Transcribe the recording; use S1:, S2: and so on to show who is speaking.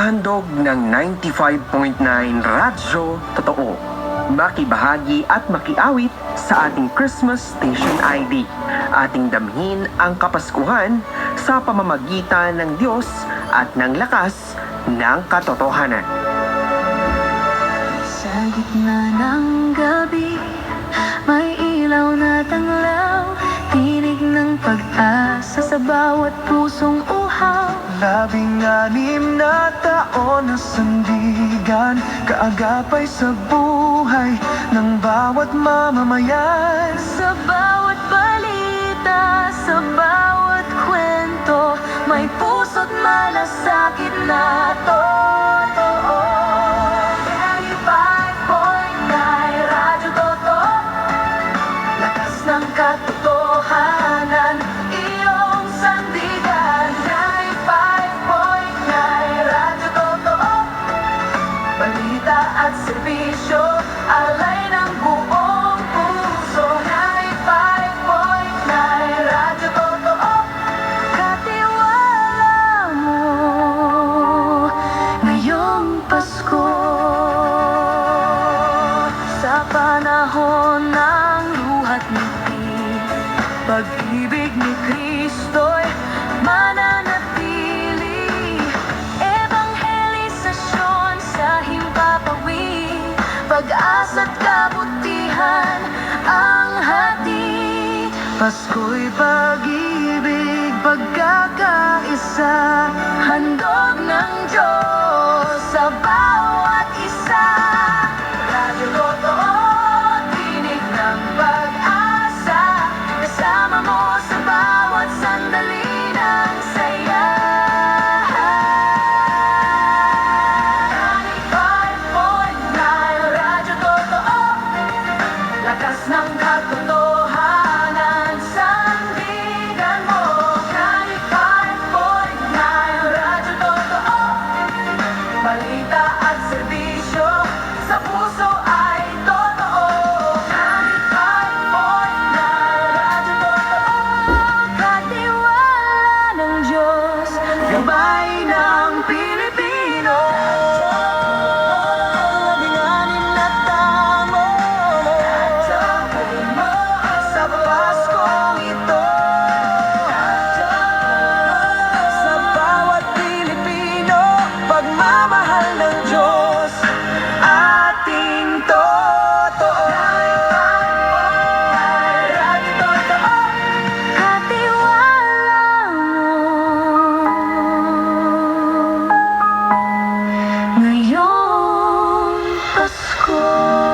S1: Kahandog ng 95.9 Radyo Totoo. Makibahagi at makiawit sa ating Christmas Station ID. Ating damhin ang Kapaskuhan sa pamamagitan ng Diyos at ng lakas ng katotohanan.
S2: Sa gitna ng gabi, may ilaw na tanglaw, tinig ng pag-asa sa bawat pusong uhaw.
S3: 16 na taon na sandigan, kaagapay sa buhay ng bawat mamamayan.
S2: Sa bawat balita, sa bawat kwento, may puso't malasakit na totoo. 95.9 Radyo Totoo, lakas ng katotohanan, iyong sandigan. 95.9 Radyo Totoo, balita at serbisyo, alay ng buong puso. 95.9 Radyo Totoo, katiwala mo ngayong Pasko. Sa panahon ng luhat ngiti, pag-ibig ni Kristo'y mananatili. Ebanghelisasyon sa himpapawid, pag-asa't kabutihan ang hati.
S3: Pasko'y pag-ibig, pagkakaisa,
S2: Handog ng Diyos sa bawat isa. Radyo Totoo, tinig ng pag-asa, kasama mo sa bawat sandali ng saya. 95.9 Radyo Totoo, lakas ng katotohanan, sandigan mo. 95.9 Radyo Totoo, balita at serbisyo, sa puso ay totoo. 95.9 Radyo Totoo, katiwala ng Diyos, gabay ng Pilipino.
S3: 16 na taon sa Paskong ito, sa bawat Pilipino, pagmamahal ng Diyos, ating totoo.
S2: 95.9 Radyo Totoo, katiwala mo ngayong Pasko.